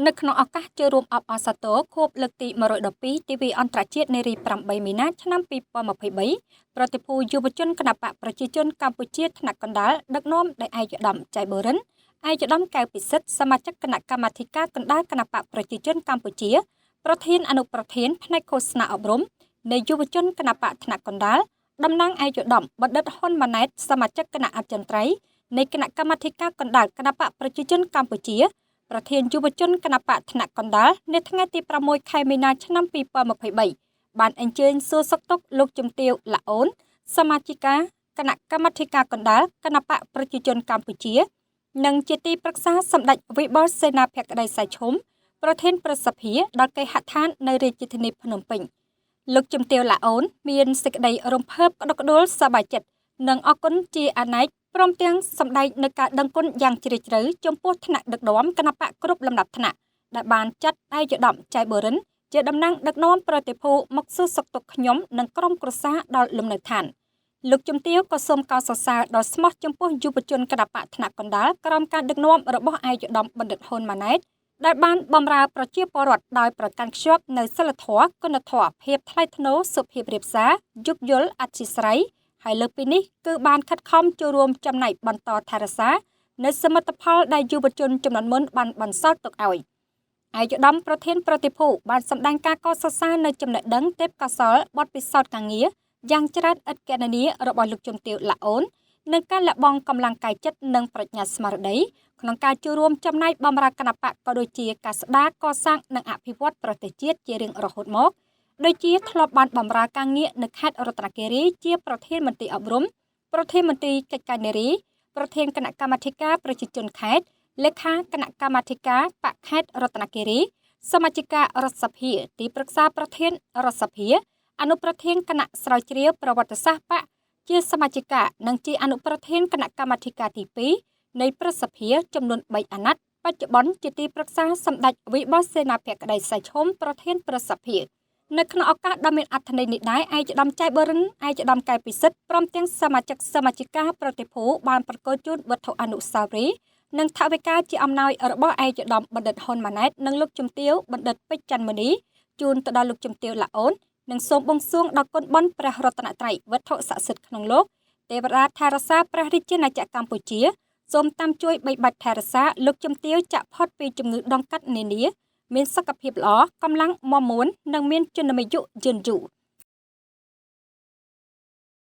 នៅក្នុងឱកាសចូលរួមអបអរសាទរខួបលើកទី112ទិវាអន្តរជាតិនារី8មីនាឆ្នាំ2023ប្រតិភូយុវជនគណបកប្រជាជនកម្ពុជាថ្នាក់កណ្ដាលដឹកនាំដោយឯកឧត្តមចៃបូរិនឯកឧត្តមកៅពិសិដ្ឋសមាជិកគណៈកម្មាធិការកណ្ដាលគណបកប្រជាជនកម្ពុជាប្រធានអនុប្រធានផ្នែកឃោសនាអប់រំនៃយុវជនគណបកថ្នាក់កណ្ដាលតំណាងឯកឧត្តមបណ្ឌិតហ៊ុនម៉ាណែតសមាជិកគណៈអចិន្ត្រៃយ៍នៃគណៈកម្មាធិការកណ្ដាលគណបកប្រជាជនកម្ពុជាប្រធានយុវជនគណបកថ្នាក់កណ្ដាលនៅថ្ងៃទី6ខែមីនាឆ្នាំ2023បានអញ្ជើញសួរសុខទុក្ខលោកជំទាវ ឡាអូនសមាជិកាគណៈកម្មាធិការកណ្ដាលគណបកប្រជាជនកម្ពុជានិងជាទីប្រឹក្សាសម្ដេចវិបុលសេនាភក្តីសៃឈុំប្រធានប្រសិទ្ធិដល់គេហដ្ឋាននៅរាជធានីភ្នំពេញលោកជំទាវ ឡាអូនមានសេចក្តីរំភើបក្តុកក្តួលសប្បាយចិត្តនិងអរគុណជាអនេកព្រមទាំងសម្ដែងនូវការដឹងគុណយ៉ាងជ្រាលជ្រៅចំពោះថ្នាក់ដឹកនាំគណបកគ្រប់លំដាប់ថ្នាក់ដែលបានចាត់ឯកឧត្តមចៃបូរិនជាតំណាងដឹកនាំប្រតិភូមកសួរសុខទុក្ខខ្ញុំនិងក្រុមគ្រួសារដល់លំនៅឋានលោកជំទាវក៏សូមកោតសរសើរដល់ស្មោះចំពោះយុវជនគណបកថ្នាក់កណ្ដាលក្រោមការដឹកនាំរបស់ឯកឧត្តមបណ្ឌិតហ៊ុនម៉ាណែតដែលបានបម្រើប្រជាពលរដ្ឋដោយប្រកាន់ខ្ជាប់នូវសិលធម៌គុណធម៌ភាពថ្លៃថ្នូរសុភាពរាបសារយោគយល់អធ្យាស្រ័យហើយលើសពីនេះគឺបានខិតខំចូលរួមចំណែកបន្តថែរក្សានៅសមិទ្ធផលដែលយុវជនចំនួនមុនបានបន្សល់ទុកឲ្យឯកឧត្តមប្រធានប្រតិភូបានសម្ដែងការកោតសរសើរនៅចំណេះដឹងទេពកោសល្យបទពិសោធន៍ការងារយ៉ាងច្រើនឥតគណនារបស់លោកជំទាវ ឡាអូននិងការលះបង់កម្លាំងកាយចិត្តនិងប្រាជ្ញាស្មារតីក្នុងការចូលរួមចំណែកបម្រើគណបកក៏ដូចជាការស្ដារកសាងនិងអភិវឌ្ឍប្រទេសជាតិជារៀងរហូតមកដូចជាធ្លាប់បានបម្រើការងារនៅខេត្តរតនគិរីជាប្រធានមន្ត្រីអប់រំប្រធានមន្ត្រីកិច្ចការនារីប្រធានគណៈកម្មាធិការប្រជាជនខេត្តលេខាគណៈកម្មាធិការបកខេត្តរតនគិរីសមាជិការដ្ឋសភាទីប្រឹក្សាប្រធានរដ្ឋសភាអនុប្រធានគណៈស្រាវជ្រាវប្រវត្តិសាស្ត្របកជាសមាជិកានិងជាអនុប្រធានគណៈកម្មាធិការទី2នៃប្រសិទ្ធិចំនួន3អាណត្តិបច្ចុប្បន្នជាទីប្រឹក្សាសម្ដេចវិបុលសេនាភក្តីសៃឈុំប្រធានប្រសិទ្ធិនៅក្នុងឱកាសដ៏មានអត្ថន័យនេះដែរឯកឧត្តមចៃបូរិនឯកឧត្តមកៅពិសិដ្ឋព្រមទាំងសមាជិកសមាជិកាប្រតិភូបានប្រកល់ជូនវត្ថុអនុស្សាវរីយ៍និងថវិកាជាអំណោយរបស់ឯកឧត្តមបណ្ឌិតហ៊ុនម៉ាណែតនិងលោកជំទាវបណ្ឌិតពេជ្រច័ន្ទមុនីជូនទៅដល់លោកជំទាវ ឡាអូននិងសូមបួងសួងដល់គុណបុណ្យព្រះរតនត្រ័យវត្ថុស័ក្តិសិទ្ធិក្នុងលោកទេវតាថែរក្សាព្រះរាជាណាចក្រកម្ពុជាសូមតាមជួយបីបាច់ថែរក្សាលោកជំទាវចាក់ផុតពីជំងឺដង្កាត់នានាមានសុខភាពល្អកម្លាំងមាំមួននិងមានជំនាញយុយឺនយូរ